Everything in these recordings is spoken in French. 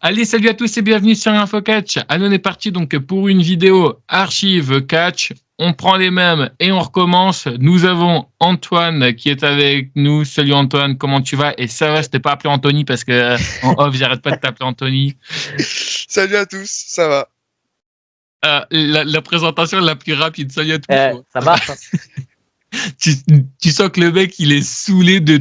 Allez, salut à tous et bienvenue sur InfoCatch. Allez, on est parti donc pour une vidéo archive catch. On prend les mêmes et on recommence. Nous avons Antoine qui est avec nous. Salut Antoine, comment tu vas? Et ça va, je t'ai pas appelé Anthony parce que en off, j'arrête pas de t'appeler Anthony. Salut à tous, ça va. La présentation la plus rapide. Salut à tous. Ça marche. Tu sens que le mec, il est saoulé de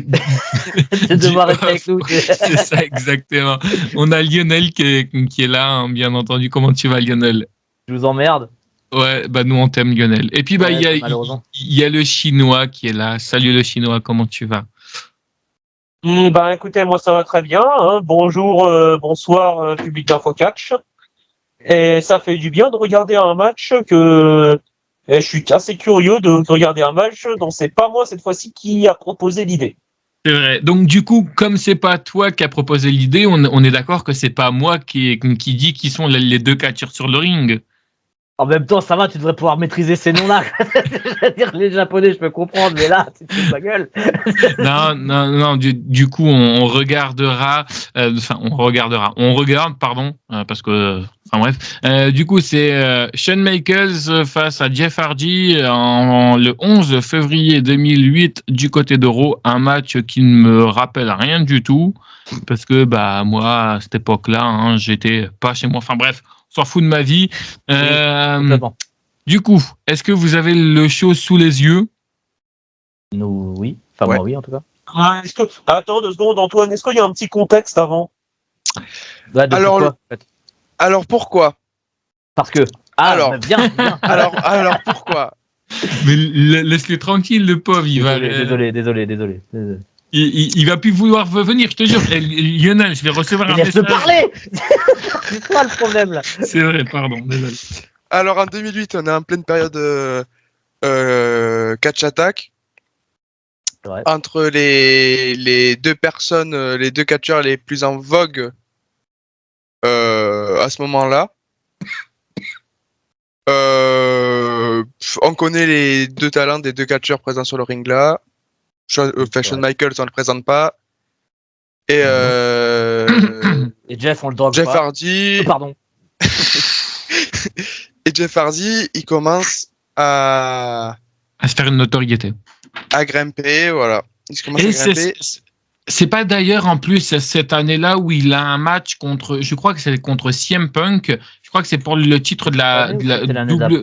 devoir rester avec nous. C'est ça, exactement. On a Lionel qui est là, hein, bien entendu. Comment tu vas, Lionel? Je vous emmerde. Ouais, bah nous, on t'aime, Lionel. Et puis, bah, il y a le Chinois qui est là. Salut, le Chinois, comment tu vas? Écoutez, moi, ça va très bien. Hein. Bonjour, bonsoir, public d'InfoCatch. Et ça fait du bien de regarder un match que... Et je suis assez curieux de regarder un match dont c'est pas moi cette fois-ci qui a proposé l'idée. C'est vrai. Donc du coup, comme c'est pas toi qui a proposé l'idée, on est d'accord que c'est pas moi qui dit qui sont les deux catcheurs sur le ring. En même temps, ça va, tu devrais pouvoir maîtriser ces noms-là. C'est-à-dire les Japonais, je peux comprendre, mais là, tu te fous de ma gueule. Non. Du coup, on regardera. On regarde, pardon, parce que. Enfin bref. Du coup, c'est Shawn Michaels face à Jeff Hardy le 11 février 2008 du côté d'Euro. Un match qui ne me rappelle rien du tout, parce que bah moi, à cette époque-là, hein, j'étais pas chez moi. Enfin bref. S'en fout de ma vie. Du coup, est-ce que vous avez le show sous les yeux? Nous, oui. Enfin, ouais. Moi, oui, en tout cas. Attends 2 secondes, Antoine. Est-ce qu'il y a un petit contexte avant? Alors, pourquoi? Parce que. Bien. alors, pourquoi? Mais laisse-le tranquille, le pauvre. Désolé. Il va plus vouloir venir, je te jure. Lionel, je vais recevoir un message. Laisse-le parler. C'est quoi le problème là? C'est vrai, pardon, désolé. Alors en 2008, on est en pleine période catch attack entre les deux personnes, les deux catcheurs les plus en vogue à ce moment-là. On connaît les deux talents des deux catcheurs présents sur le ring là. Shawn Michaels, on ne le présente pas. Et Jeff, on le drogue Jeff pas. Hardy. Pardon. Et Jeff Hardy, il commence à se faire une notoriété. À grimper, voilà. Il commence à grimper. C'est pas d'ailleurs en plus cette année-là où il a un match contre, je crois que c'est contre CM Punk. Je crois que c'est pour le titre de la double.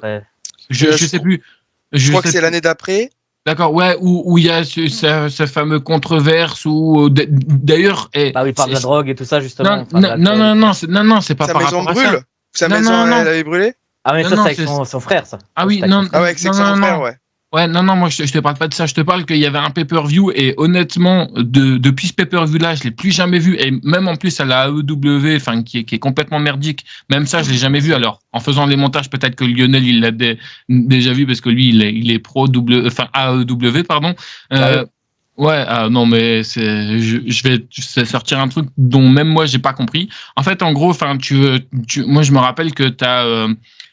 Je sais plus. Je crois que c'est l'année d'après. D'accord, ouais, où il y a ce fameux controverse où d'ailleurs. Bah oui, il parle de la drogue et tout ça justement. Non, c'est pas sa par maison rapport brûle. à ça. Sa maison elle avait brûlé. Ah mais ça c'est avec son frère ça. Ah oui, avec son frère, ouais. Ouais, non, moi je te parle pas de ça, je te parle qu'il y avait un pay-per-view et honnêtement, depuis ce pay-per-view-là, je l'ai plus jamais vu et même en plus à la AEW, enfin qui est complètement merdique, même ça je l'ai jamais vu. Alors en faisant les montages, peut-être que Lionel il l'a déjà vu parce que lui il est pro AEW, pardon. Ouais, non mais je vais sortir un truc dont même moi j'ai pas compris. En fait, en gros, enfin moi je me rappelle que t'as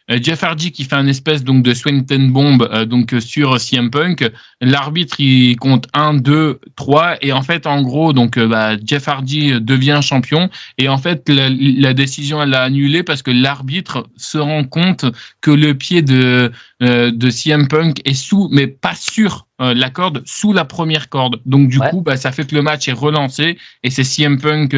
Jeff Hardy qui fait un espèce donc de Swanton Bomb donc sur CM Punk. L'arbitre il compte 1, 2, 3 et en fait en gros donc Jeff Hardy devient champion et en fait la décision elle l'a annulée parce que l'arbitre se rend compte que le pied de CM Punk est sous mais pas sur la corde, sous la première corde. Donc du coup ça fait que le match est relancé et c'est CM Punk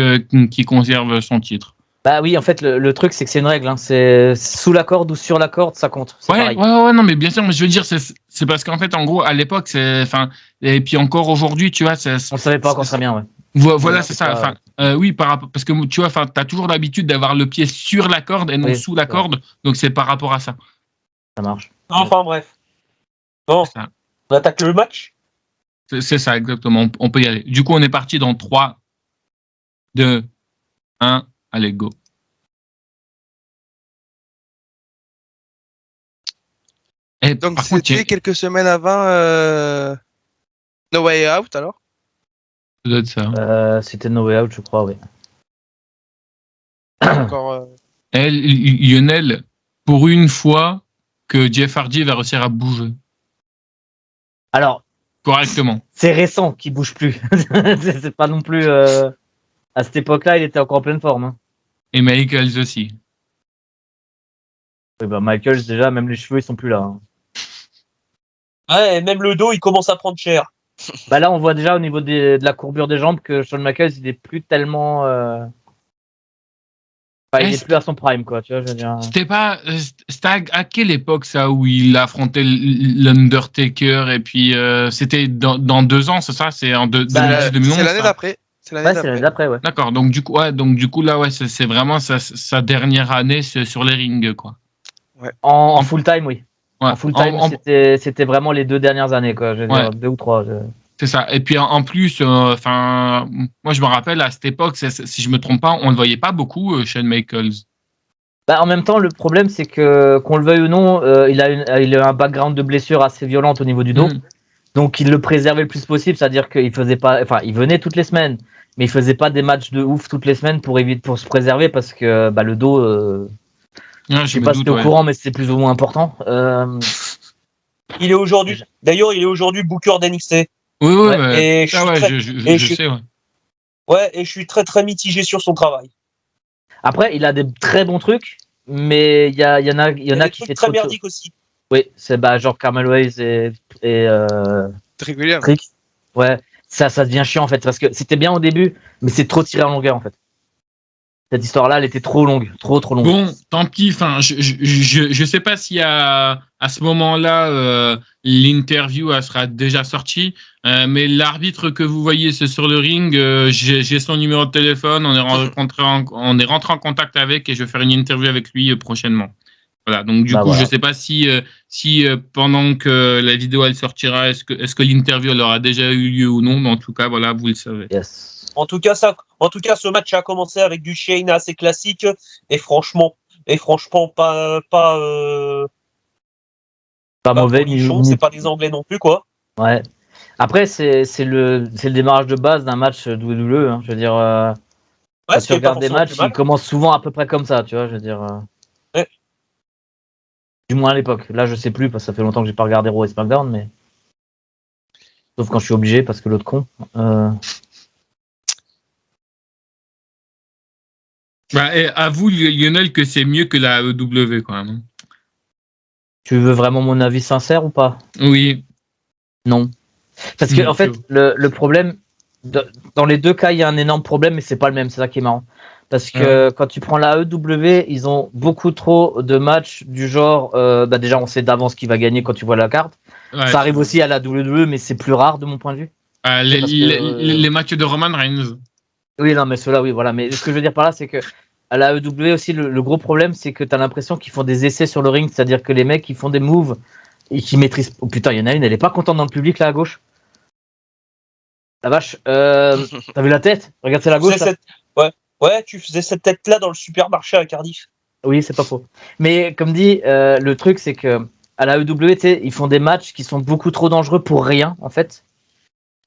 qui conserve son titre. Bah oui, en fait, le truc, c'est que c'est une règle. Hein. C'est sous la corde ou sur la corde, ça compte. Ouais, non, mais bien sûr, mais je veux dire, c'est parce qu'en fait, en gros, à l'époque, et puis encore aujourd'hui, tu vois, on le savait pas encore très bien, ouais. Voilà, c'est ça. Oui, par rapport, parce que tu vois, t'as toujours l'habitude d'avoir le pied sur la corde et non sous la corde, donc c'est par rapport à ça. Ça marche. Enfin, bref. Bon, on attaque le match. C'est ça, exactement. On peut y aller. Du coup, on est parti dans 3, 2, 1. Allez, go. Et donc, c'était quelques semaines avant No Way Out, alors? Ça doit être ça. C'était No Way Out, je crois, oui. Encore. Lionel, pour une fois que Jeff Hardy va réussir à bouger. Alors. Correctement. C'est récent qu'il bouge plus. C'est pas non plus. À cette époque-là, il était encore en pleine forme. Hein. Et Michaels aussi. Oui, bah, Michaels, déjà, même les cheveux, ils sont plus là. Hein. Ouais, et même le dos, il commence à prendre cher. Bah là, on voit déjà au niveau de la courbure des jambes que Shawn Michaels, il est plus tellement. Enfin, il est plus à son prime, quoi. Tu vois, je veux dire. C'était à quelle époque ça où il affrontait l'Undertaker et puis c'était dans 2 ans, c'est ça? C'est en 2010-2011. C'est l'année d'après. C'est Ouais, c'est l'année d'après, ouais. D'accord. Donc du coup là, ouais, c'est vraiment sa dernière année sur les rings, quoi. Ouais. En full time, oui. Ouais. En full time, c'était vraiment les 2 dernières années, quoi. Je veux dire, 2 ou 3. C'est ça. Et puis en plus, enfin, moi je me rappelle à cette époque, si je me trompe pas, on le voyait pas beaucoup, Shawn Michaels. Bah, en même temps, le problème, c'est que, qu'on le veuille ou non, il a un background de blessure assez violente au niveau du dos. Donc, il le préservait le plus possible. C'est-à-dire qu'il faisait pas, enfin, il venait toutes les semaines, mais il faisait pas des matchs de ouf toutes les semaines pour se préserver parce que, bah, le dos, je sais pas si t'es au courant, mais c'est plus ou moins important. Il est aujourd'hui, d'ailleurs, il est aujourd'hui booker d'NXT. Oui, ouais. Et je sais, ouais. Ouais, et je suis très très mitigé sur son travail. Après, il a des très bons trucs, mais il y en a qui fait très merdique aussi. Oui, c'est genre Carmel Hayes et Trick Williams. Ouais, ça devient chiant en fait parce que c'était bien au début, mais c'est trop tiré en longueur en fait. Cette histoire-là, elle était trop longue, trop longue. Bon, tant pis. Enfin, je sais pas si à ce moment-là l'interview elle sera déjà sortie, mais l'arbitre que vous voyez c'est sur le ring. J'ai son numéro de téléphone. On est rentré en contact avec et je vais faire une interview avec lui prochainement. Voilà. Donc du coup, voilà. Je sais pas si pendant que la vidéo elle sortira, est-ce que l'interview elle aura déjà eu lieu ou non. Mais en tout cas, voilà, vous le savez. Yes. En tout cas, ce match a commencé avec du Shane assez classique et franchement pas mauvais. C'est pas des Anglais non plus, quoi. Ouais. Après, c'est le démarrage de base d'un match WWE. Hein. Je veux dire, quand tu regardes des matchs, ils commencent souvent à peu près comme ça, tu vois. Je veux dire. Ouais. Du moins à l'époque. Là, je sais plus parce que ça fait longtemps que j'ai pas regardé Raw et SmackDown, mais sauf quand je suis obligé parce que l'autre con. Bah, et avoue, Lionel, que c'est mieux que la AEW quand même. Tu veux vraiment mon avis sincère ou pas? Oui. Non. Parce que en fait, le problème, dans les deux cas, il y a un énorme problème, mais c'est pas le même. C'est ça qui est marrant. Parce que quand tu prends la AEW, ils ont beaucoup trop de matchs du genre. Déjà, on sait d'avance qui va gagner quand tu vois la carte. Ouais, ça arrive aussi à la WWE, mais c'est plus rare de mon point de vue. Les matchs de Roman Reigns. Oui, non, mais ceux-là, oui, voilà. Mais ce que je veux dire par là, c'est que à la AEW aussi, le gros problème, c'est que tu as l'impression qu'ils font des essais sur le ring, c'est-à-dire que les mecs, ils font des moves et qui maîtrisent. Oh putain, il y en a une, elle est pas contente dans le public là à gauche. La vache, t'as vu la tête? Regarde, c'est la gauche. Ouais, tu faisais cette tête-là dans le supermarché à Cardiff. Oui, c'est pas faux. Mais comme dit, le truc, c'est que à la AEW, ils font des matchs qui sont beaucoup trop dangereux pour rien, en fait.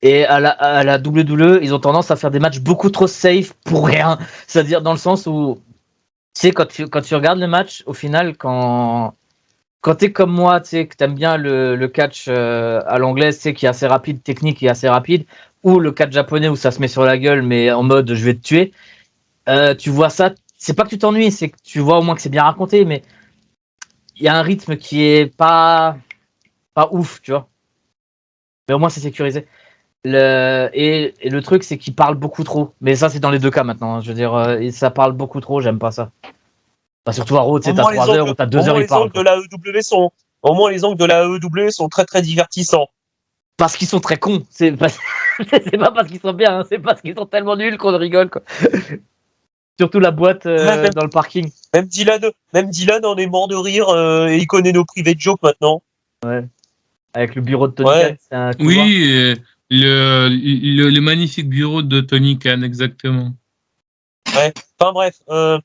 Et à la WWE, ils ont tendance à faire des matchs beaucoup trop safe pour rien. C'est-à-dire dans le sens où, tu sais, quand tu regardes le match, au final, quand t'es comme moi, tu sais, que t'aimes bien le catch à l'anglaise, tu sais, qui est assez rapide, technique et assez rapide, ou le catch japonais où ça se met sur la gueule, mais en mode je vais te tuer, tu vois ça, c'est pas que tu t'ennuies, c'est que tu vois au moins que c'est bien raconté, mais il y a un rythme qui est pas ouf, tu vois. Mais au moins c'est sécurisé. Et le truc, c'est qu'il parle beaucoup trop. Mais ça, c'est dans les deux cas maintenant. Hein. Je veux dire, ça parle beaucoup trop, j'aime pas ça. Enfin, surtout à Raw, tu sais, t'as 3 heures ou t'as 2 heures, il parle. Au moins, les angles de la AEW sont très très divertissants. Parce qu'ils sont très cons. C'est pas parce qu'ils sont bien, hein. C'est parce qu'ils sont tellement nuls qu'on rigole, quoi. Surtout la boîte dans le parking. Même Dylan en est mort de rire et il connaît nos privés de joke maintenant. Ouais. Avec le bureau de Tony Khan, c'est un couloir. Oui, le magnifique bureau de Tony Khan, exactement. Ouais, enfin bref. Là,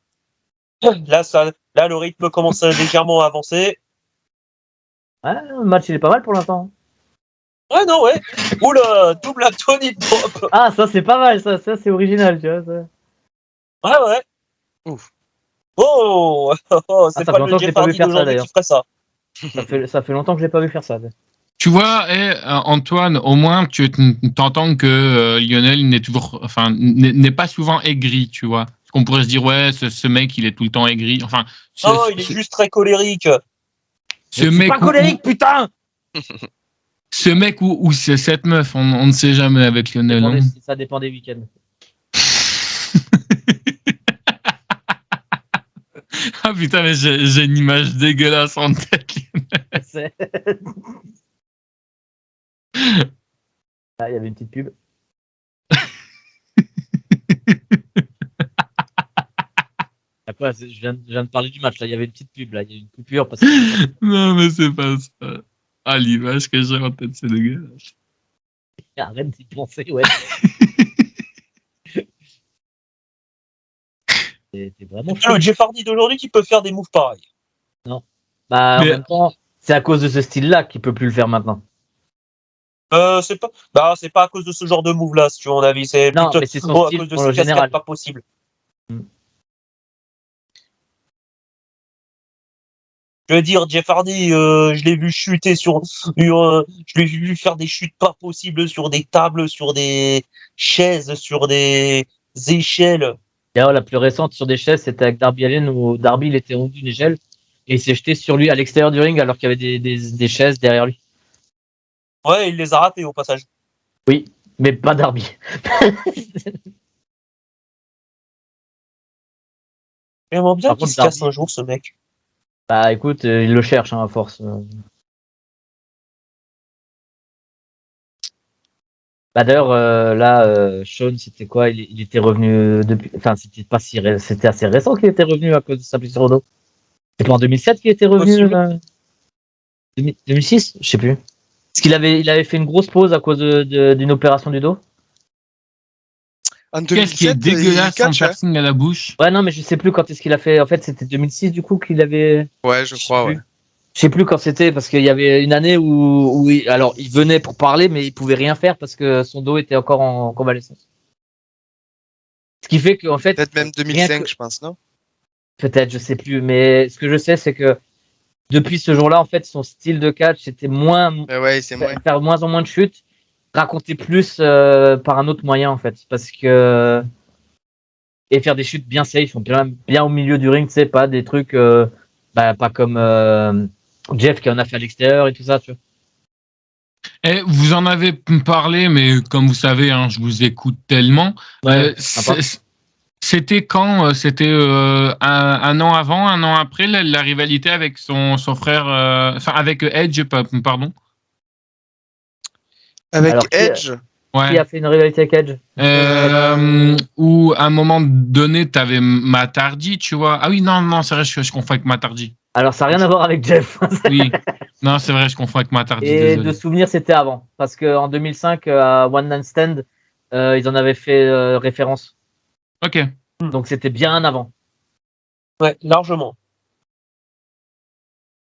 le rythme commence légèrement à avancer. Ouais, le match, il est pas mal pour l'instant. Ouais, non, ouais. Oula, double Tony Pop. Ah, ça, c'est pas mal, ça c'est original, tu vois. Ça. Ouais. Ouf. Oh, c'est pas le Jeff Hardy d'aujourd'hui qui ferait ça. Ça fait longtemps que je l'ai pas vu faire ça. Tu vois, Antoine, au moins tu t'entends que Lionel n'est pas souvent aigri, tu vois. qu'on pourrait se dire, ouais, ce mec, il est tout le temps aigri. Enfin, Non, il est juste très colérique. ce Je suis mec pas colérique, putain. ce mec ou c'est cette meuf, on ne sait jamais avec Lionel. Hein. Ça dépend des week-ends. Ah putain, mais j'ai une image dégueulasse en tête. C'est- Ah, il y avait une petite pub. Après, je viens de parler du match. Là, il y avait une petite pub. Là, il y a une coupure parce que Non, mais c'est pas ça. Ah, l'image que j'ai en tête, c'est dégueulasse. arrête d'y penser, ouais. C'est vraiment Le Jeff Hardy d'aujourd'hui qui peut faire des moves pareils. Bah, en Mais- même temps, c'est à cause de ce style-là qu'il peut plus le faire maintenant. C'est pas à cause de ce genre de move là, si tu veux mon avis. C'est Non, plutôt mais c'est son à style cause de en ses général. cascades pas possibles. Mm. Je veux dire, Jeff Hardy, je l'ai vu chuter je l'ai vu faire des chutes pas possibles sur des tables, sur des chaises, sur des échelles. D'ailleurs, la plus récente sur des chaises, c'était avec Darby Allin où Darby il était en haut d'une échelle et il s'est jeté sur lui à l'extérieur du ring alors qu'il y avait des chaises derrière lui. Ouais, il les a ratés au passage. Oui, mais pas Darby. J'aimerais bien Par qu'il contre, se casse Darby- un jour, ce mec. Bah écoute, il le cherche hein, à force. Bah d'ailleurs, là, Sean, c'était quoi? Il était revenu depuis. Enfin, c'était assez récent qu'il était revenu à cause de sa blessure au dos. C'est pas en 2007 qu'il était revenu Possible. 2006? Je sais plus. Parce il avait fait une grosse pause à cause d'une opération du dos. En Qu'est-ce qui est 2007, dégueulasse il en catch, hein. piercing à la bouche? Ouais, non, mais je sais plus quand est-ce qu'il a fait. En fait, c'était 2006 du coup qu'il avait. Ouais, je crois, ouais. Je sais plus quand c'était parce qu'il y avait une année où alors il venait pour parler mais il pouvait rien faire parce que son dos était encore en convalescence. Ce qui fait qu'en fait Peut-être même rien 2005, que- je pense, non? peut-être je sais plus mais ce que je sais c'est que depuis ce jour-là en fait son style de catch c'était moins Ouais, c'est moins. faire moins en moins de chutes, raconter plus par un autre moyen en fait parce que et faire des chutes bien safe, bien au milieu du ring, tu sais pas des trucs pas comme Jeff qui en a fait à l'extérieur et tout ça, tu vois. Et vous en avez parlé, mais comme vous savez, hein, je vous écoute tellement. Sympa. C'était quand? C'était un an avant, un an après la rivalité avec son frère, enfin avec Edge, pardon. Avec Alors, Edge, Qui Ouais. a fait une rivalité avec Edge? Où à un moment donné, t'avais Matt Hardy, tu vois. Ah oui, non, c'est vrai, je confonds avec Matt Hardy. Alors, ça n'a rien à voir avec Jeff. Oui, non, c'est vrai, je confonds avec Matt Hardy. Et Désolé. de souvenir, c'était avant. Parce qu'en 2005, à One Night Stand, ils en avaient fait référence. Ok. Donc, c'était bien avant. Ouais, largement.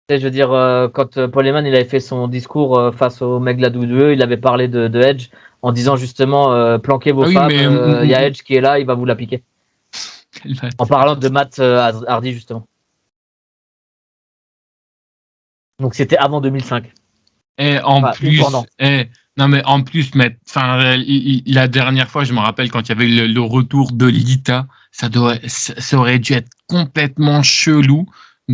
Tu sais, je veux dire, quand Paul Heyman il avait fait son discours face au mec de la WWE, il avait parlé de Edge en disant justement planquez vos Ah oui, femmes, mais- il y a Edge qui est là, il va vous la piquer. En parlant de Matt Hardy, justement. Donc, c'était avant 2005. Et en Enfin, plus, ou pendant. non mais en plus, mais enfin, la dernière fois, je me rappelle quand il y avait le retour de Lita, ça aurait dû être complètement chelou.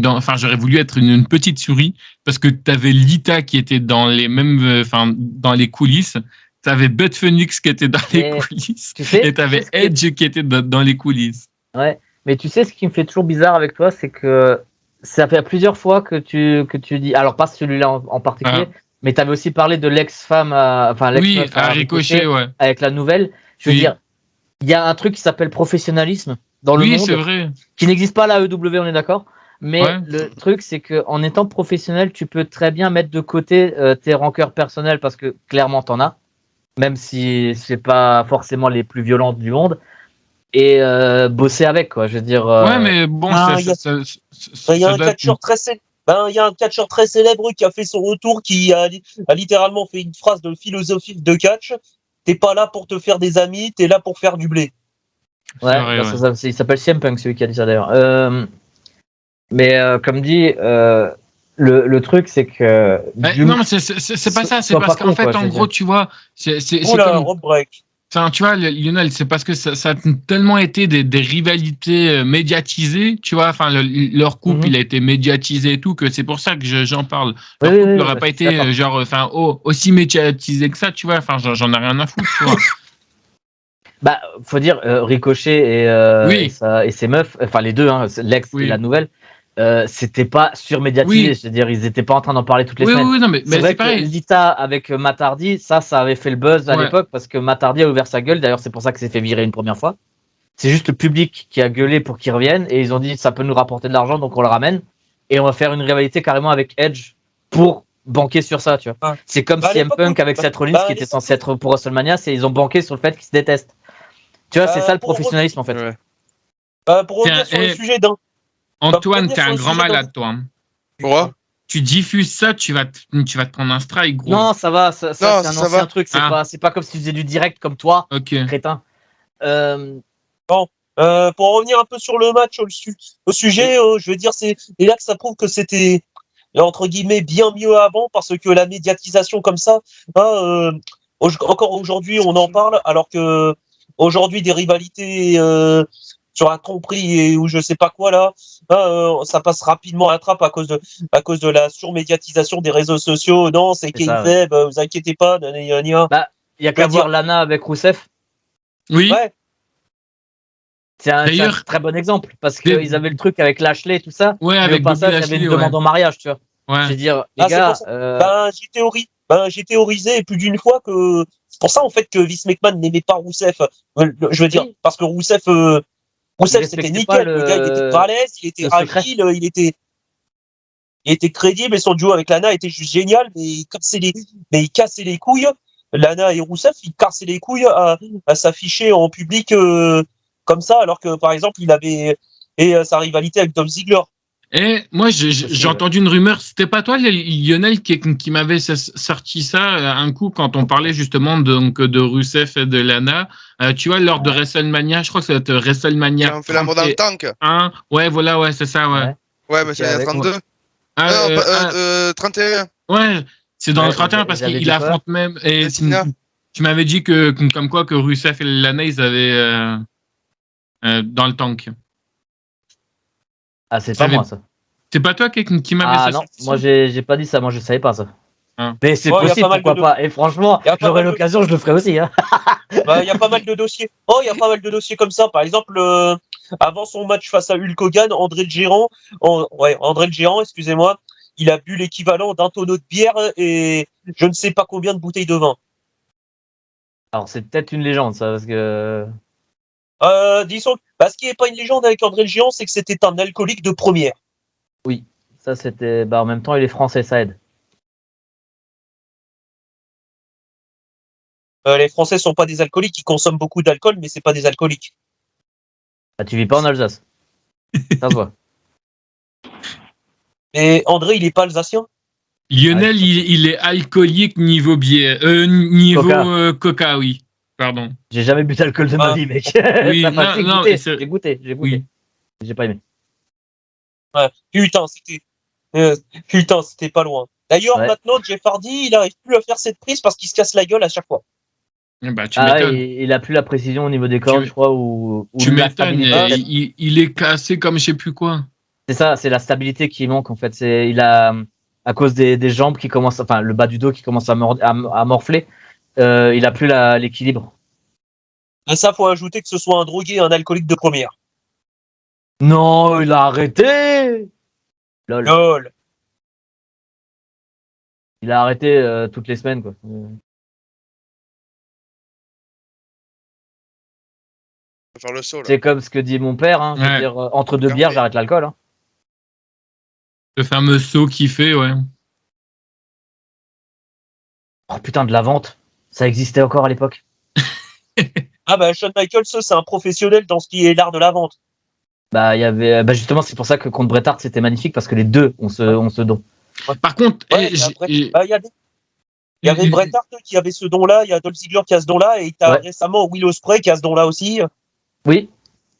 Enfin, j'aurais voulu être une petite souris parce que tu avais Lita qui était dans les mêmes, enfin, dans les coulisses. Tu avais Beth Phoenix qui était dans les Et coulisses. Tu sais, Et tu avais ce qui est- Edge qui était dans les coulisses. Ouais, mais tu sais, ce qui me fait toujours bizarre avec toi, c'est que ça fait plusieurs fois que tu dis, alors pas celui-là en particulier, mais tu avais aussi parlé de l'ex-femme, enfin Oui, l'ex-meuf à Ricochet, ouais. avec la nouvelle. Je veux Oui. dire, il y a un truc qui s'appelle professionnalisme dans le Oui, c'est monde, vrai. qui n'existe pas à la EW, on est d'accord. Mais Ouais. le truc, c'est que en étant professionnel, tu peux très bien mettre de côté tes rancœurs personnelles parce que clairement t'en as, même si c'est pas forcément les plus violentes du monde, et bosser avec quoi. Je veux dire. Ouais, mais bon, il y a un catcheur très célèbre. Il y a un catcheur très célèbre qui a fait son retour, qui a littéralement fait une phrase de philosophie de catch. T'es pas là pour te faire des amis, t'es là pour faire du blé. Ouais, vrai, bah, il s'appelle CM Punk, celui qui a dit ça d'ailleurs. Mais comme dit, le truc c'est que. Non, mais c'est pas ça. C'est sois parce pas qu'en con, fait, quoi, je en veux gros, dire. tu vois, c'est Oula, comme. rope break. Enfin, tu vois, Lionel, c'est parce que ça a tellement été des rivalités médiatisées, tu vois. Enfin, leur couple, il a été médiatisé et tout, que c'est pour ça que j'en parle. Leur couple n'aurait pas été aussi médiatisé que ça, tu vois. Enfin, j'en ai rien à foutre, tu vois. Bah, faut dire, Ricochet et ses meufs, enfin les deux, hein, l'ex et la nouvelle, c'était pas surmédiatisé. C'est-à-dire, ils étaient pas en train d'en parler toutes les semaines. Oui, non, mais c'est vrai que pareil. Lita avec Matt Hardy, ça avait fait le buzz à l'époque parce que Matt Hardy a ouvert sa gueule. D'ailleurs, c'est pour ça qu'il s'est fait virer une première fois. C'est juste le public qui a gueulé pour qu'il revienne et ils ont dit ça peut nous rapporter de l'argent, donc on le ramène et on va faire une rivalité carrément avec Edge pour banquer sur ça, tu vois. C'est comme CM Punk avec Seth Rollins qui était censé être pour WrestleMania, ils ont banqué sur le fait qu'ils se détestent. Tu vois, c'est ça le professionnalisme en fait. Pour revenir sur le sujet d'un. Antoine, t'es un grand malade, toi. Pourquoi ? Tu diffuses ça, tu vas te prendre un strike, gros. Non, ça va, c'est un ancien truc. C'est pas comme si tu faisais du direct comme toi, crétin. Pour revenir un peu sur le match, au sujet, je veux dire, c'est là que ça prouve que c'était entre guillemets bien mieux avant parce que la médiatisation comme ça, encore aujourd'hui, on en parle alors que aujourd'hui des rivalités sur un tromperie ou je sais pas quoi là, ça passe rapidement à la trappe à cause de la surmédiatisation des réseaux sociaux. Non, c'est kayfabe, vous inquiétez pas. Bah, il y a qu'à voir Lana avec Rousseff. Oui. Ouais. C'est un très bon exemple parce qu'ils avaient le truc avec Lashley et tout ça. Ouais, avec au passage, il y avait une demande en mariage, tu vois. Ouais. Je veux dire, les gars. J'ai théorisé plus d'une fois que c'est pour ça en fait que Vince McMahon n'aimait pas Rousseff. Je veux dire parce que Rousseff c'était nickel. Le gars il était balèze, il était agile, il était crédible et son duo avec Lana était juste génial. Mais il cassait les couilles. Lana et Rousseff, ils cassaient les couilles à s'afficher en public comme ça, alors que par exemple il avait sa rivalité avec Dolph Ziggler. Et moi, j'ai entendu une rumeur, c'était pas toi, Lionel, qui m'avait sorti ça un coup quand on parlait justement de Rusev et de Lana. Tu vois, lors de WrestleMania, je crois que ça va être WrestleMania. On fait l'amour dans le tank. Ouais, voilà, ouais, c'est ça, ouais. Ouais, mais c'est il y a 32. 31. Ouais, c'est dans le 31 parce qu'il affronte même. Et tu m'avais dit comme quoi que Rusev et Lana, ils avaient dans le tank. Ah, c'est pas moi, ça. C'est pas toi qui m'avait Ah non, moi j'ai pas dit ça, moi je savais pas ça. Mais c'est possible, pourquoi pas. Et franchement, j'aurai l'occasion, je le ferai aussi. Hein. Il y a pas mal de dossiers. Il y a pas mal de dossiers comme ça. Par exemple, avant son match face à Hulk Hogan, André le Géant, excusez-moi, il a bu l'équivalent d'un tonneau de bière et je ne sais pas combien de bouteilles de vin. Alors c'est peut-être une légende ça, parce que... Disons, ce qui n'est pas une légende avec André le Géant, c'est que c'était un alcoolique de première. Oui, ça c'était... en même temps, il est français, ça aide. Les Français sont pas des alcooliques, ils consomment beaucoup d'alcool, mais c'est pas des alcooliques. Ah, tu vis pas en Alsace. Ça se voit. Et André, il est pas alsacien. Lionel, il est alcoolique niveau bière, Coca, oui. Pardon. J'ai jamais bu d'alcool de ma vie, mec. Oui, j'ai goûté. J'ai pas aimé. Ouais. Putain, c'était pas loin. D'ailleurs, maintenant, Jeff Hardy, il arrive plus à faire cette prise parce qu'il se casse la gueule à chaque fois. Bah, tu m'étonnes. Il a plus la précision au niveau des cordes, je crois. Tu m'étonnes, il est cassé comme je sais plus quoi. C'est ça, c'est la stabilité qui manque en fait. Il a, à cause des jambes qui commencent, enfin le bas du dos qui commence à morfler, il a plus l'équilibre. Et ça, faut ajouter que ce soit un drogué, un alcoolique de première. Non, il a arrêté. Lol. Il a arrêté toutes les semaines, quoi. Faire le saut, là. C'est comme ce que dit mon père, hein. Je veux dire, entre deux bières, j'arrête l'alcool. Hein. Le fameux saut qu'il fait, ouais. Oh putain, de la vente. Ça existait encore à l'époque. Shawn Michaels, c'est un professionnel dans ce qui est l'art de la vente. Il y avait, justement, c'est pour ça que contre Bret Hart, c'était magnifique parce que les deux ont ce don. Par contre, il y avait Bret Hart qui avait ce don-là, il y a Dolph Ziggler qui a ce don-là, et t'as récemment Will Ospreay qui a ce don-là aussi. Oui.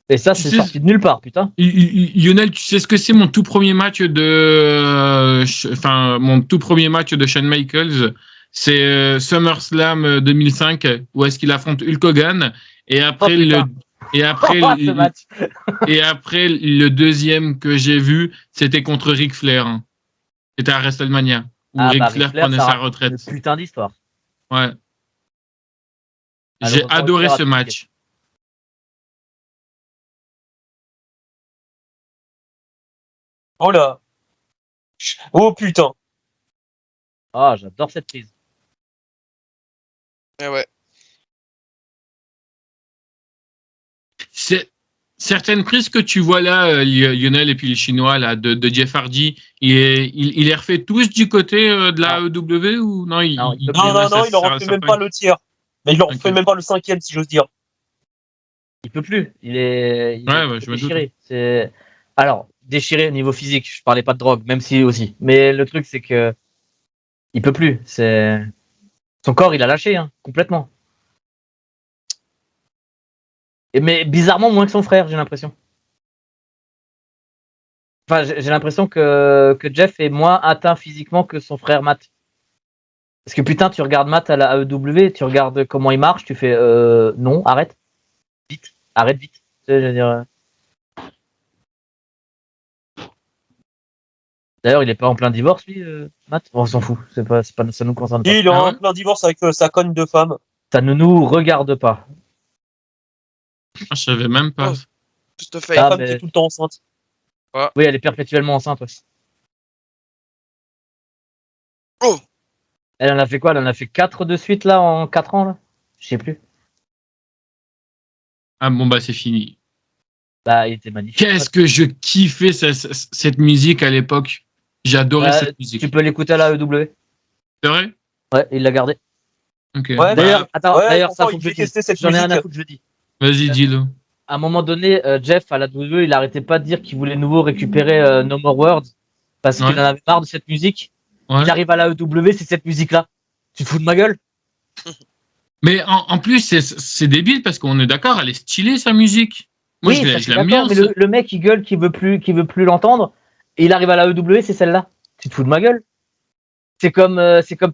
Et ça, c'est sorti de nulle part, putain. Lionel, tu sais ce que c'est mon tout premier match de Shawn Michaels. c'est SummerSlam 2005 où est-ce qu'il affronte Hulk Hogan et après Ce match. et après le deuxième que j'ai vu, c'était contre Ric Flair. Hein. C'était à WrestleMania où Ric Flair prenait ça sa raconte retraite. une putain d'histoire. Ouais. J'ai Malheureusement, adoré il ce sera match. Oh là. Oh putain. Ah, j'adore cette prise. Eh ouais. C'est certaines prises que tu vois là, Lionel et puis le Chinois là de Jeff Hardy, il les refait tous du côté de la AEW ou non? Non, il peut Non, plus. il en refait même pas le tiers. Mais il en refait Ok. même pas le 5e, si j'ose dire. Il peut plus. Il est Ouais, je me doute. déchiré. Alors, déchiré au niveau physique. Je parlais pas de drogue, même si aussi. Mais le truc, c'est que il peut plus. Son corps, il a lâché, hein, complètement. Mais bizarrement, moins que son frère, j'ai l'impression. Enfin, j'ai l'impression que Jeff est moins atteint physiquement que son frère Matt. Parce que putain, tu regardes Matt à la AEW, tu regardes comment il marche, tu fais non, arrête. Vite, arrête vite. Tu sais, je veux dire. D'ailleurs, il est pas en plein divorce, lui, Matt. On s'en fout, ça nous concerne pas. Il est Ah en ouais plein divorce avec sa conne de femme. Ça ne nous regarde pas. Je savais même pas. Oh. Plus de Sa fake. Ah, femme mais- qui est tout le temps enceinte. Oui, elle est perpétuellement enceinte. Ouais. Oh. Elle en a fait quoi? Elle en a fait 4 de suite là en 4 ans là. Je sais plus. Ah bon bah c'est fini. Bah, il était magnifique. Qu'est-ce que je kiffais cette musique à l'époque. J'adorais cette musique. Tu peux l'écouter à la AEW. C'est vrai? Ouais, il l'a gardé. Ok. Ouais, D'ailleurs, attends, ouais, d'ailleurs, ça pourtant, faut il que je dise. détestait cette J'en ai rien à musique. foutre, je dis. Vas-y, dis-le. À un moment donné, Jeff à la WWE, il arrêtait pas de dire qu'il voulait nouveau récupérer No More Words parce Ouais. qu'il en avait marre de cette musique. Ouais. Il arrive à la AEW, c'est cette musique-là. Tu te fous de ma gueule? Mais en plus, c'est débile parce qu'on est d'accord, elle est stylée sa musique. Moi, Oui, ça, je suis l'aime d'accord, bien. mais le mec, il gueule, qu'il veut plus l'entendre, et il arrive à la AEW, c'est celle-là. Tu te fous de ma gueule? C'est comme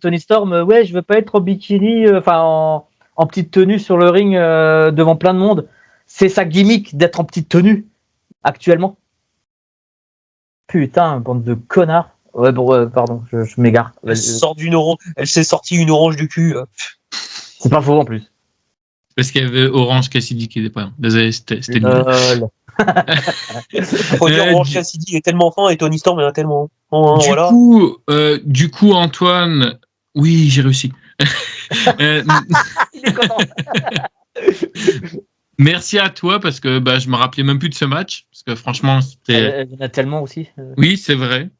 Tony Storm, ouais, je veux pas être en bikini, en petite tenue sur le ring devant plein de monde. C'est sa gimmick d'être en petite tenue, actuellement. Putain, bande de connards. Ouais, bon, pardon, je m'égare. Elle s'est sortie une orange du cul. C'est pas faux en plus. Parce qu'il y avait Orange Cassidy qui était pas là. Désolé, c'était nul. Lol. Faut dire, Orange du- Cassidy est tellement fin et Tony Storm est tellement. Voilà. Du coup, Antoine, oui, j'ai réussi. Il est content. Merci à toi parce que bah, je me rappelais même plus de ce match. Parce que franchement, c'était. Il y en a tellement aussi. Oui, c'est vrai.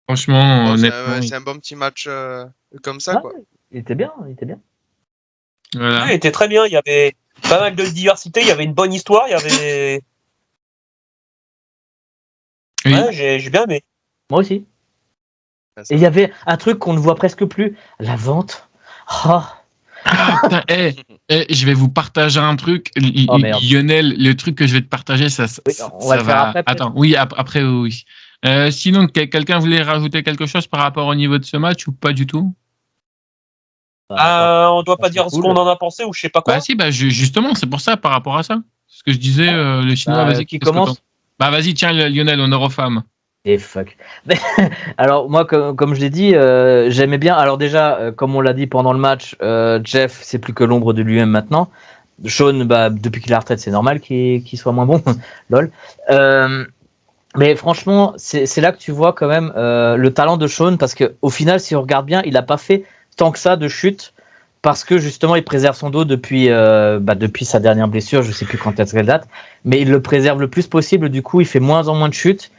Franchement, Bon, honnêtement. c'est un bon petit match comme ça, Ah, quoi. il était bien, il était bien. Voilà. Oui, il était très bien. Il y avait pas mal de diversité. Il y avait une bonne histoire. Il y avait. Oui. Ouais, j'ai bien aimé. Moi aussi. Ah, Et il y avait un truc qu'on ne voit presque plus, la vente. Oh, Ah, putain, je vais vous partager un truc. Oh, merde. Lionel, le truc que je vais te partager, ça on va le faire après, peut-être. Attends, oui, après, oui. Sinon, quelqu'un voulait rajouter quelque chose par rapport au niveau de ce match ou pas du tout? On doit pas c'est dire ce cool. qu'on en a pensé ou je sais pas quoi. Bah si, justement, c'est pour ça, par rapport à ça. Ce que je disais, le chinois, Bah, vas-y. qui qu'est-ce que commence? t'en- Bah vas-y, tiens, Lionel, honneur aux femmes. Et fuck. Alors moi, comme je l'ai dit, j'aimais bien. Alors déjà, comme on l'a dit pendant le match, Jeff, c'est plus que l'ombre de lui-même maintenant. Sean, bah, depuis qu'il est à la retraite, c'est normal qu'il soit moins bon. Lol. Mais franchement, c'est là que tu vois quand même le talent de Sean, parce que au final, si on regarde bien, il n'a pas fait tant que ça de chute, parce que justement, il préserve son dos depuis sa dernière blessure. Je sais plus quand est-ce qu'elle date, mais il le préserve le plus possible. Du coup, il fait moins en moins de chutes.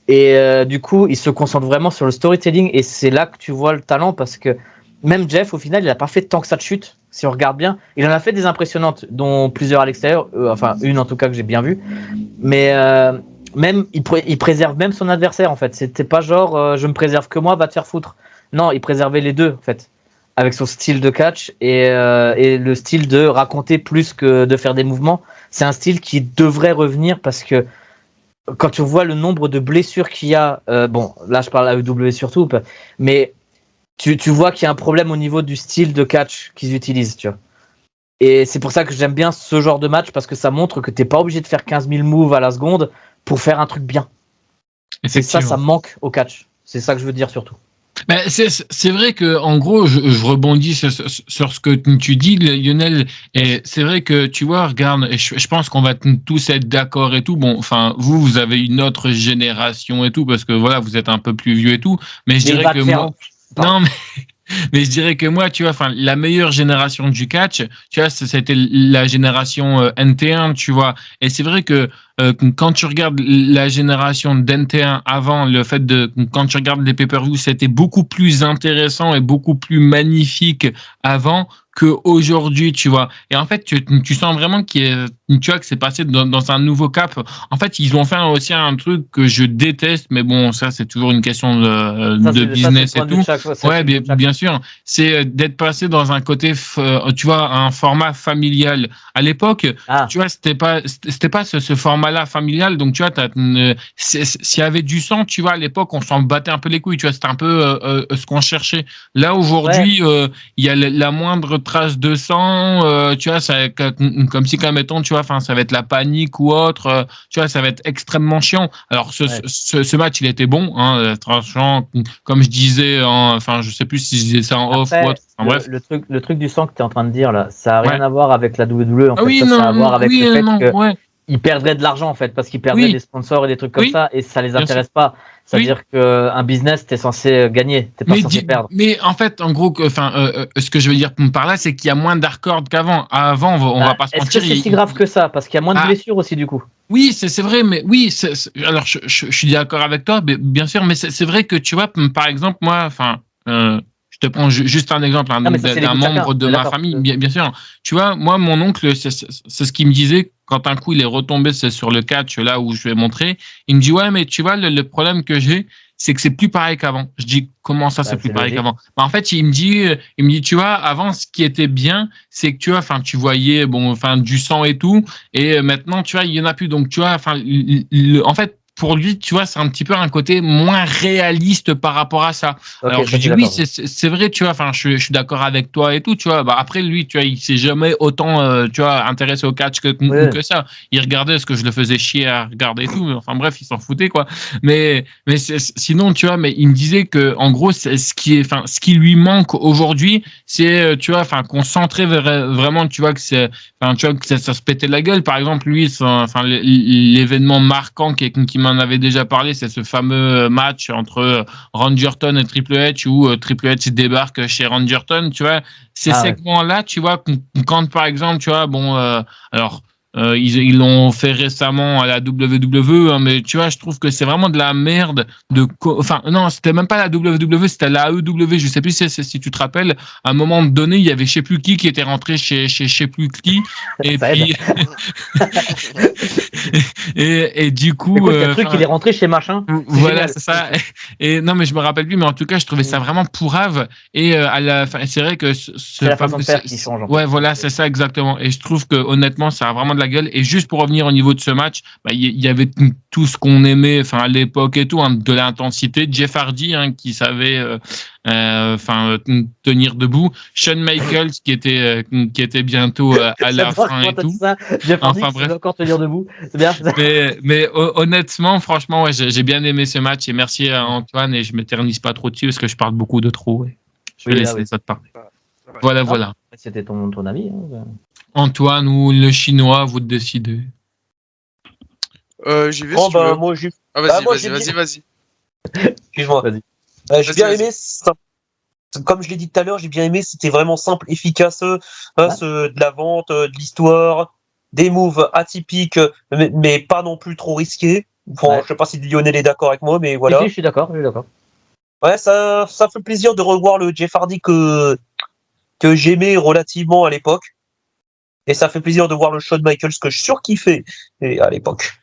Et du coup, il se concentre vraiment sur le storytelling, et c'est là que tu vois le talent, parce que même Jeff, au final, il n'a pas fait tant que ça de chute. Si on regarde bien, il en a fait des impressionnantes, dont plusieurs à l'extérieur, enfin une en tout cas que j'ai bien vue. Mais même il préserve même son adversaire en fait. C'était pas genre je me préserve que moi, va te faire foutre. Non, il préservait les deux en fait, avec son style de catch et le style de raconter plus que de faire des mouvements. C'est un style qui devrait revenir, parce que quand tu vois le nombre de blessures qu'il y a, bon là je parle à AEW surtout, mais tu vois qu'il y a un problème au niveau du style de catch qu'ils utilisent, tu vois. Et c'est pour ça que j'aime bien ce genre de match, parce que ça montre que t'es pas obligé de faire 15 000 moves à la seconde pour faire un truc bien. Et ça manque au catch. C'est ça que je veux dire surtout. Ben, c'est vrai que en gros, je rebondis sur ce que tu dis, Lionel, et c'est vrai que tu vois, regarde, et je pense qu'on va tous être d'accord et tout. Bon, enfin, vous avez une autre génération et tout, parce que voilà, vous êtes un peu plus vieux et tout, mais je dirais que moi, non, mais je dirais que moi, tu vois, enfin, la meilleure génération du catch, tu vois, c'était la génération NT1, tu vois. Et c'est vrai que quand tu regardes la génération d'NT1 avant, le fait de, quand tu regardes les pay-per-view, c'était beaucoup plus intéressant et beaucoup plus magnifique avant qu'aujourd'hui, tu vois. Et en fait, tu sens vraiment tu vois, que c'est passé dans un nouveau cap. En fait, ils ont fait aussi un truc que je déteste, mais bon, ça, c'est toujours une question de business et tout. Ouais, bien sûr. C'est d'être passé dans un côté, tu vois, un format familial. À l'époque, tu vois, c'était pas ce format-là familial. Donc, tu vois, s'il y avait du sang, tu vois, à l'époque, on s'en battait un peu les couilles. Tu vois, c'était un peu ce qu'on cherchait. Là, aujourd'hui, il y a la moindre trace de sang, tu vois, ça, comme si, comme mettons, tu vois, enfin, ça va être la panique ou autre, tu vois, ça va être extrêmement chiant. Alors, ce match, il était bon, hein, franchement, comme je disais, enfin, je sais plus si je disais ça en off ou autre. Enfin, bref. Le truc du sang que tu es en train de dire là, ça a rien à voir avec la WWE. En fait, oui, ça a à voir avec le fait que ouais. ils perdraient de l'argent en fait, parce qu'ils perdraient des sponsors et des trucs comme ça, et ça les intéresse pas. C'est-à-dire qu'un business, t'es censé gagner, t'es pas censé perdre. Mais en fait, en gros, ce que je veux dire par là, c'est qu'il y a moins d'hardcore qu'avant. Avant, on va pas se mentir. Est-ce que c'est si grave que ça? Parce qu'il y a moins de blessures aussi du coup. Oui, c'est vrai, mais oui, alors je suis d'accord avec toi, mais, bien sûr, mais c'est vrai que tu vois, par exemple, moi, enfin, je te prends juste un exemple d'un membre de ma famille, bien sûr. Tu vois, moi, mon oncle, c'est ce qu'il me disait quand un coup il est retombé sur le catch là où je vais montrer. Il me dit ouais, mais tu vois, le problème que j'ai, c'est que c'est plus pareil qu'avant. Je dis comment ça, c'est plus pareil qu'avant. En fait, il me dit, tu vois, avant, ce qui était bien, c'est que tu vois, enfin, tu voyais, bon, enfin, du sang et tout, et maintenant, tu vois, il y en a plus. Donc, tu vois, enfin, en fait, pour lui, tu vois, c'est un petit peu un côté moins réaliste par rapport à ça. Okay, alors, je dis oui, c'est vrai, tu vois, enfin, je suis d'accord avec toi et tout, tu vois. Bah, après, lui, tu vois, il s'est jamais autant, tu vois, intéressé au catch que ça. Il regardait ce que je le faisais chier à regarder et tout. Enfin, bref, il s'en foutait, quoi. Mais sinon, tu vois, mais il me disait que, en gros, ce qui lui manque aujourd'hui, c'est, tu vois, enfin, concentrer vraiment, tu vois, que enfin, tu vois, que ça se pétait la gueule. Par exemple, lui, enfin, l'événement marquant qui m'en avait déjà parlé, c'est ce fameux match entre Randy Orton et Triple H où Triple H débarque chez Randy Orton, tu vois. Ces segments-là, tu vois, quand par exemple, tu vois, bon, alors, ils l'ont fait récemment à la WWE, hein, mais tu vois, je trouve que c'est vraiment de la merde. Enfin, non, c'était même pas la WWE, c'était la AEW. Je sais plus si tu te rappelles. À un moment donné, il y avait je sais plus qui était rentré chez je sais plus qui, et puis et du coup, écoute, il y a un truc, il est rentré chez machin. Voilà, c'est ça. Et non, mais je me rappelle plus, mais en tout cas, je trouvais ça vraiment pourrave. Et c'est vrai que c'est la façon de faire qui change. Ouais, voilà, c'est ça exactement. Et je trouve que honnêtement, ça a vraiment de la gueule. Et juste pour revenir au niveau de ce match, il y avait tout ce qu'on aimait, enfin à l'époque et tout, hein, de l'intensité. Jeff Hardy, hein, qui savait, tenir debout. Shawn Michaels qui était bientôt à la fin et tout. Jeff Hardy qui peut encore tenir debout. C'est bien. Mais honnêtement, franchement, ouais, j'ai bien aimé ce match et merci à Antoine, et je m'éternise pas trop dessus parce que je parle beaucoup de trop. Ouais. Je vais laisser ça te parler. Voilà. C'était ton avis. Hein. Antoine ou le chinois, vous décidez. J'y vais si tu veux. Moi, vas-y. Excuse-moi. Vas-y. J'ai bien aimé. Comme je l'ai dit tout à l'heure, j'ai bien aimé. C'était vraiment simple, efficace. De la vente, de l'histoire, des moves atypiques, mais pas non plus trop risqués. Bon, je sais pas si Lionel est d'accord avec moi, mais voilà. Si, je suis d'accord. Ouais, ça fait plaisir de revoir le Jeff Hardy que j'aimais relativement à l'époque. Et ça fait plaisir de voir le Shawn Michaels que je surkiffais à l'époque.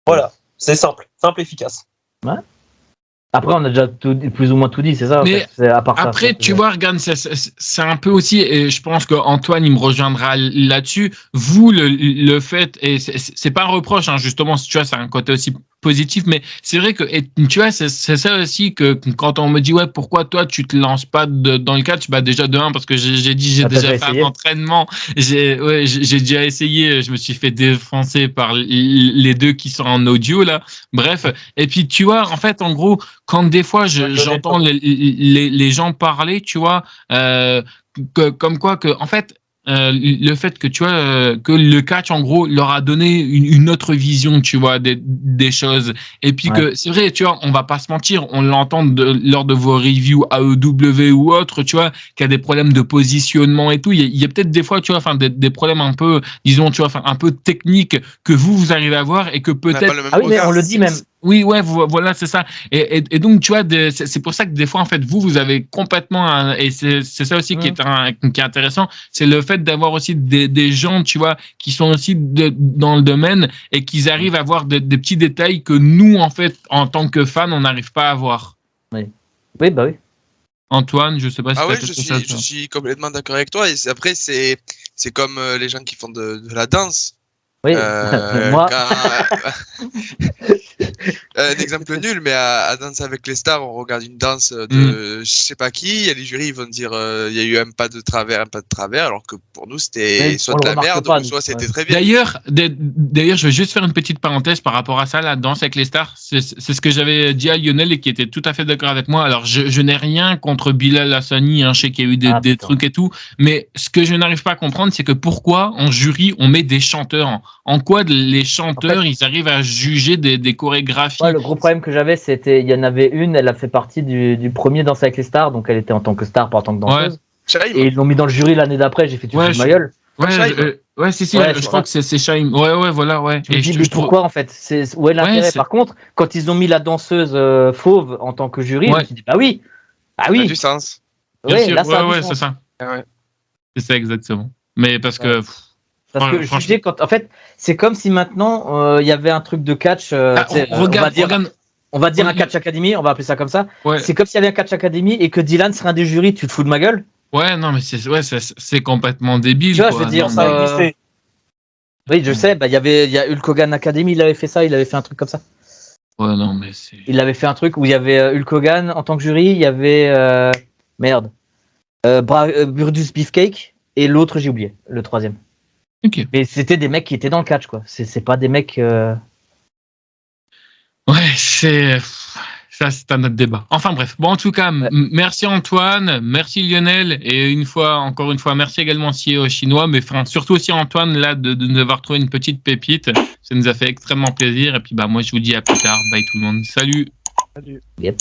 Voilà, c'est simple, efficace. Ouais. Après, on a déjà plus ou moins tout dit, c'est ça. Mais c'est à part après, ça, tu vois, regarde, c'est un peu aussi, et je pense qu'Antoine, il me rejoindra là-dessus. Vous, le fait, et c'est pas un reproche, hein, justement, tu vois, c'est un côté aussi positif, mais c'est vrai que, et, tu vois, c'est ça aussi que quand on me dit, ouais, pourquoi toi, tu te lances pas dans le catch, bah, déjà de un, parce que j'ai déjà fait un entraînement, j'ai déjà essayé, je me suis fait défoncer par les deux qui sont en audio, là. Bref. Et puis, tu vois, en fait, en gros, quand des fois j'entends les gens parler, tu vois, comme quoi que, en fait, le fait que tu vois que le catch en gros leur a donné une autre vision, tu vois, des choses. Et puis que c'est vrai, tu vois, on va pas se mentir, on l'entend lors de vos reviews AEW ou autres, tu vois, qu'il y a des problèmes de positionnement et tout. Il y a peut-être des fois, tu vois, enfin des problèmes un peu, disons, tu vois, enfin un peu techniques que vous arrivez à voir et que peut-être. Ah oui, mais on le dit même. Oui, ouais, voilà, c'est ça. Et donc, tu vois, c'est pour ça que des fois, en fait, vous avez complètement, et c'est ça aussi qui est intéressant, c'est le fait d'avoir aussi des gens, tu vois, qui sont aussi dans le domaine et qui arrivent à voir des petits détails que nous, en fait, en tant que fans, on n'arrive pas à voir. Oui, oui, bah oui. Antoine, je sais pas si ah oui, je suis complètement d'accord avec toi. Et après, c'est comme les gens qui font de la danse. Oui, moi. Un exemple nul, mais à Danse avec les stars, on regarde une danse de je sais pas qui, il y a les jurys, ils vont dire il y a eu un pas de travers, alors que pour nous c'était soit de la merde, ou soit c'était très bien. D'ailleurs, je vais juste faire une petite parenthèse par rapport à ça, la Danse avec les stars. C'est ce que j'avais dit à Lionel et qui était tout à fait d'accord avec moi. Alors, je n'ai rien contre Bilal Hassani, hein, je sais qu'il y a eu des trucs et tout, mais ce que je n'arrive pas à comprendre, c'est que pourquoi en jury on met des chanteurs. En quoi les chanteurs, en fait, ils arrivent à juger des chorégraphies. Ouais, le gros problème que j'avais, c'était, il y en avait une, elle a fait partie du premier Danse avec les stars, donc elle était en tant que star, pas en tant que danseuse. Ouais. Et ils l'ont mis dans le jury l'année d'après, j'ai fait tu fous de ma gueule. Ouais, si, je crois que c'est Shaim. Ouais, voilà, ouais. Je me dis, mais pourquoi, en fait, où est l'intérêt? Par contre, quand ils ont mis la danseuse fauve en tant que jury, je me suis dit, bah oui. Ça a du sens. Ouais, là, ça a du sens. C'est ça. C'est ça, exactement. Mais parce que... Parce que juger quand, en fait, c'est comme si maintenant il y avait un truc de catch. On va dire un catch academy, on va appeler ça comme ça. Ouais. C'est comme s'il y avait un catch academy et que Dylan serait un des jurys. Tu te fous de ma gueule? Ouais, non, mais c'est complètement débile. Tu vois, je veux dire, ça existait. Oui, je sais. Bah, il y a Hulk Hogan Academy, il avait fait ça, il avait fait un truc comme ça. Ouais, non, mais c'est. Il avait fait un truc où il y avait Hulk Hogan en tant que jury, il y avait Brutus Beefcake et l'autre j'ai oublié, le troisième. Okay. Mais c'était des mecs qui étaient dans le catch, quoi. C'est pas des mecs. Ouais, ça, c'est un autre débat. Enfin bref. Bon, en tout cas, merci Antoine, merci Lionel, et encore une fois, merci également aussi aux Chinois, mais surtout aussi Antoine là de nous avoir trouvé une petite pépite. Ça nous a fait extrêmement plaisir. Et puis moi, je vous dis à plus tard. Bye tout le monde. Salut. Salut. Yep.